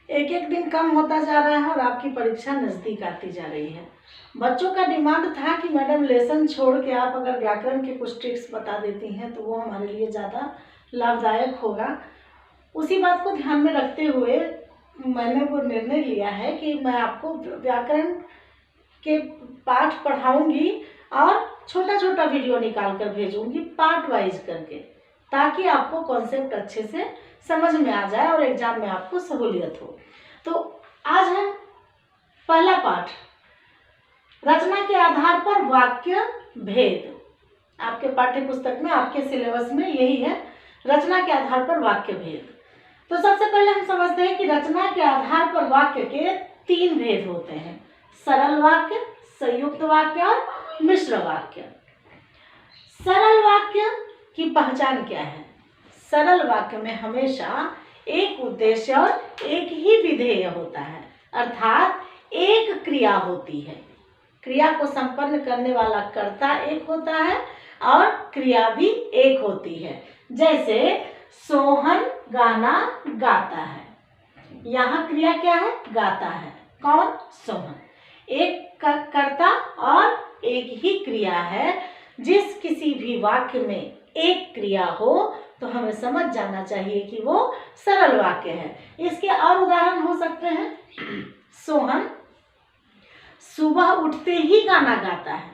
एक एक दिन कम होता जा रहा है और आपकी परीक्षा नज़दीक आती जा रही है। बच्चों का डिमांड था कि मैडम लेसन छोड़ के आप अगर व्याकरण के कुछ ट्रिक्स बता देती हैं तो वो हमारे लिए ज़्यादा लाभदायक होगा। उसी बात को ध्यान में रखते हुए मैंने वो निर्णय लिया है कि मैं आपको व्याकरण के पाठ पढ़ाऊंगी और छोटा छोटा वीडियो निकाल कर भेजूंगी पार्ट वाइज करके, ताकि आपको कॉन्सेप्ट अच्छे से समझ में आ जाए और एग्जाम में आपको सहूलियत हो। तो आज हम पहला पाठ, रचना के आधार पर वाक्य भेद। आपके पाठ्य पुस्तक में, आपके सिलेबस में यही है, रचना के आधार पर वाक्य भेद। तो सबसे पहले हम समझते हैं कि रचना के आधार पर वाक्य के 3 भेद होते हैं: सरल वाक्य, संयुक्त वाक्य और मिश्र वाक्य। सरल वाक्य की पहचान क्या है? सरल वाक्य में हमेशा एक उद्देश्य और एक ही विधेय होता है, अर्थात एक क्रिया होती है। क्रिया को संपन्न करने वाला कर्ता एक होता है और क्रिया भी एक होती है। जैसे सोहन गाना गाता है, यहाँ क्रिया क्या है? गाता है। कौन? सोहन। एक कर्ता और एक ही क्रिया है। जिस किसी भी वाक्य में एक क्रिया हो तो हमें समझ जाना चाहिए कि वो सरल वाक्य है। इसके और उदाहरण हो सकते हैं। सोहन सुबह उठते ही गाना गाता है।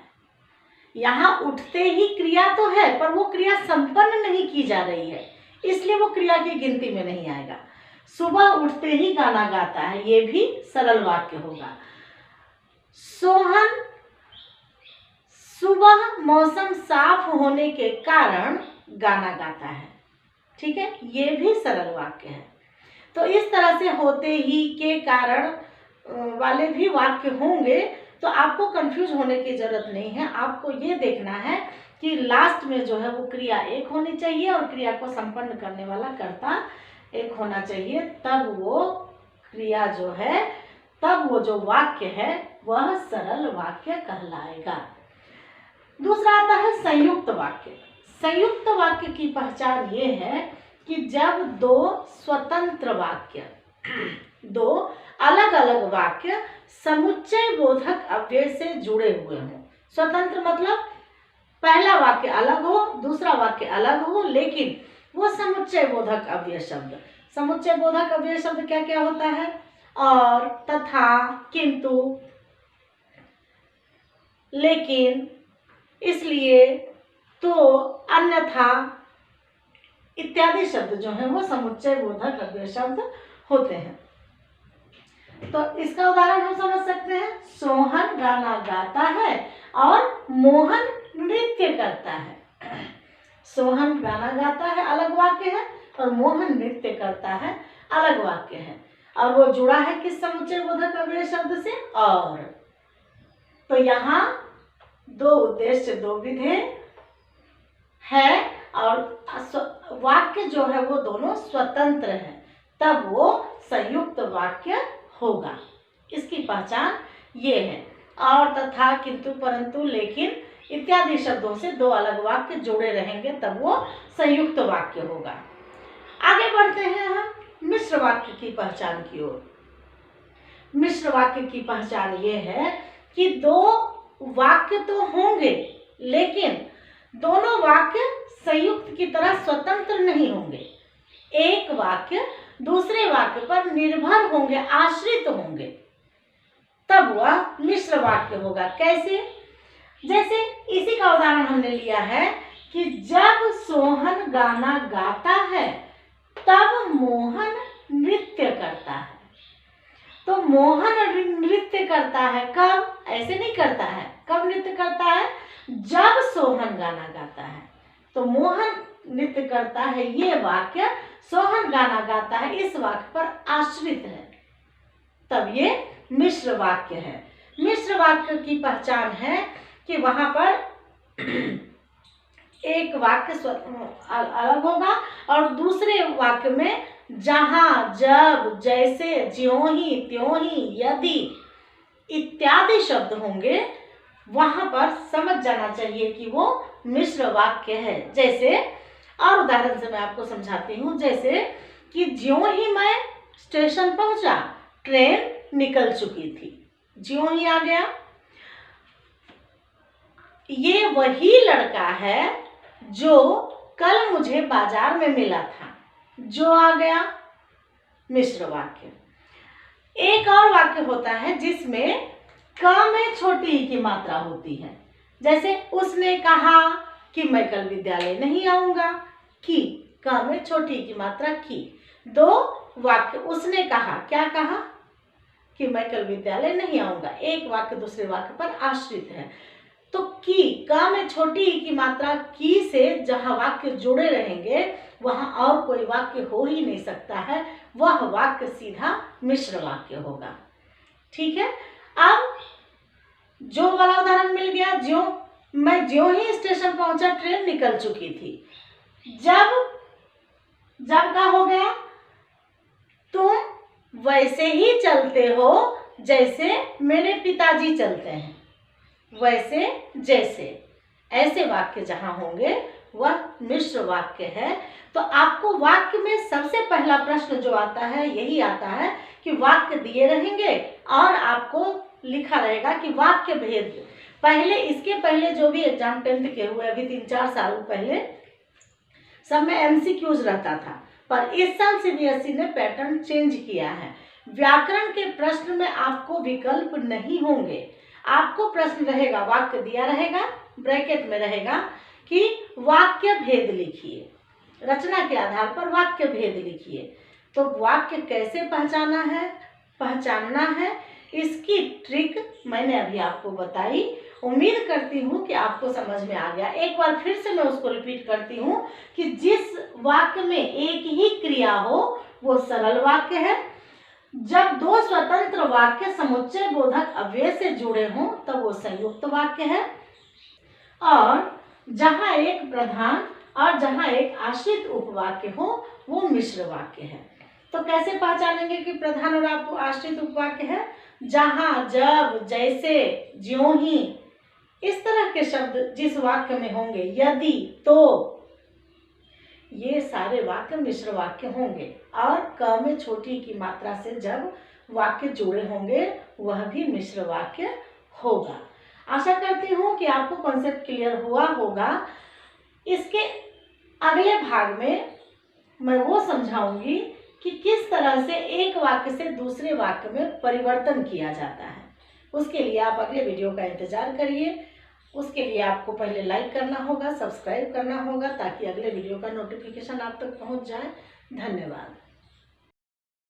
यहाँ उठते ही क्रिया तो है, पर वो क्रिया संपन्न नहीं की जा रही है, इसलिए वो क्रिया की गिनती में नहीं आएगा। सुबह उठते ही गाना गाता है, ये भी सरल वाक्य होगा। सोहन सुबह मौसम साफ होने के कारण गाना गाता है। ठीक है, ये भी सरल वाक्य है। तो इस तरह से होते ही, के कारण वाले भी वाक्य होंगे, तो आपको कंफ्यूज होने की जरूरत नहीं है। आपको ये देखना है कि लास्ट में जो है वो क्रिया एक होनी चाहिए और क्रिया को संपन्न करने वाला कर्ता एक होना चाहिए, तब वो क्रिया जो है, तब वो जो वाक्य है वह सरल वाक्य कहलाएगा। दूसरा आता है संयुक्त वाक्य। संयुक्त वाक्य की पहचान ये है कि जब दो स्वतंत्र वाक्य, दो अलग अलग वाक्य समुच्चय बोधक अव्यय से जुड़े हुए हों। स्वतंत्र मतलब पहला वाक्य अलग हो, दूसरा वाक्य अलग हो, लेकिन वो समुच्चय बोधक अव्यय शब्द। समुच्चय बोधक अव्यय शब्द क्या क्या होता है? और, तथा, किंतु, लेकिन, इसलिए, तो, अन्यथा इत्यादि शब्द जो है वो समुच्चय बोधक अव्यय शब्द होते हैं। तो इसका उदाहरण हम समझ सकते हैं। सोहन गाना गाता है और मोहन नृत्य करता है। सोहन गाना गाता है अलग वाक्य है और मोहन नृत्य करता है अलग वाक्य है, और वो जुड़ा है किस समुच्चय बोधक अव्यय शब्द से? और। तो यहाँ दो उद्देश्य, दो विधेय है और वाक्य जो है वो दोनों स्वतंत्र हैं, तब वो संयुक्त वाक्य होगा। इसकी पहचान ये है। और, तथा, किंतु, परंतु, लेकिन इत्यादि शब्दों से दो अलग वाक्य जुड़े रहेंगे, तब वो संयुक्त वाक्य होगा। आगे बढ़ते हैं हम मिश्र वाक्य की पहचान की ओर। मिश्र वाक्य की पहचान ये है कि दो वाक्य तो होंगे, लेकिन दोनों वाक्य संयुक्त की तरह स्वतंत्र नहीं होंगे। एक वाक्य दूसरे वाक्य पर निर्भर होंगे, आश्रित होंगे, तब वह मिश्र वाक्य होगा। कैसे? जैसे इसी का उदाहरण हमने लिया है कि जब सोहन गाना गाता है तब मोहन नृत्य करता है। तो मोहन नृत्य करता है कब? ऐसे नहीं करता है। कब नृत्य करता है? जब सोहन गाना गाता है। तो मोहन नृत्य करता है, ये वाक्य सोहन गाना गाता है, इस वाक्य पर आश्रित है, तब ये मिश्र वाक्य है। मिश्र वाक्य की पहचान है कि वहां पर एक वाक्य अलग होगा और दूसरे वाक्य में जहां, जब, जैसे, ज्यों ही, त्यों ही, यदि इत्यादि शब्द होंगे, वहां पर समझ जाना चाहिए कि वो मिश्र वाक्य है। जैसे, और उदाहरण से मैं आपको समझाती हूँ। जैसे कि ज्यों ही मैं स्टेशन पहुंचा, ट्रेन निकल चुकी थी। ज्यों ही आ गया। ये वही लड़का है जो कल मुझे बाजार में मिला था। जो आ गया, मिश्र वाक्य। एक और वाक्य होता है जिसमें क में छोटी ई की मात्रा होती है। जैसे उसने कहा कि मैं कल विद्यालय नहीं आऊंगा। कि, क में छोटी ई की मात्रा की। दो वाक्य, उसने कहा, क्या कहा कि मैं कल विद्यालय नहीं आऊंगा। एक वाक्य दूसरे वाक्य पर आश्रित है। तो की, क में छोटी ई की मात्रा की से जहां वाक्य जुड़े रहेंगे वहां और कोई वाक्य हो ही नहीं सकता है। वह वाक्य सीधा मिश्र वाक्य होगा। ठीक है। अब जो वाला उदाहरण मिल गया। ज्यों ही स्टेशन पहुंचा, ट्रेन निकल चुकी थी। जब का हो गया, तुम वैसे ही चलते हो जैसे मेरे पिताजी चलते हैं। वैसे, जैसे, ऐसे वाक्य जहां होंगे वह मिश्र वाक्य है। तो आपको वाक्य में सबसे पहला प्रश्न जो आता है यही आता है कि वाक्य दिए रहेंगे और आपको लिखा रहेगा कि वाक्य भेद। इसके पहले जो भी एग्जाम 10th के हुए, अभी 3-4 साल पहले, सब में MCQs रहता था, पर इस साल CBSE ने पैटर्न चेंज किया है। व्याकरण के प्रश्न में आपको विकल्प नहीं होंगे। आपको प्रश्न रहेगा, वाक्य दिया रहेगा, ब्रैकेट में रहेगा कि वाक्य भेद लिखिए, रचना के आधार पर वाक्य भेद लिखिए। तो वाक्य कैसे पहचानना है, इसकी ट्रिक मैंने अभी आपको बताई। उम्मीद करती हूँ कि आपको समझ में आ गया। एक बार फिर से मैं उसको रिपीट करती हूँ कि जिस वाक्य में एक ही क्रिया हो वो सरल वाक्य है। जब दो स्वतंत्र वाक्य समुच्चय बोधक अव्यय से जुड़े हों तब वो संयुक्त वाक्य है। और जहां एक प्रधान और जहां एक आश्रित उपवाक्य हो वो मिश्र वाक्य है। तो कैसे पहचानेंगे कि प्रधान और आश्रित उपवाक्य है? जहां, जब, जैसे, ज्यों ही, इस तरह के शब्द जिस वाक्य में होंगे, यदि, तो, ये सारे वाक्य मिश्र वाक्य होंगे। और क में छोटी की मात्रा से जब वाक्य जुड़े होंगे वह भी मिश्र वाक्य होगा। आशा करती हूँ कि आपको कॉन्सेप्ट क्लियर हुआ होगा। इसके अगले भाग में मैं वो समझाऊंगी कि किस तरह से एक वाक्य से दूसरे वाक्य में परिवर्तन किया जाता है। उसके लिए आप अगले वीडियो का इंतजार करिए। उसके लिए आपको पहले लाइक करना होगा, सब्सक्राइब करना होगा ताकि अगले वीडियो का नोटिफिकेशन आप तक पहुंच जाए। धन्यवाद।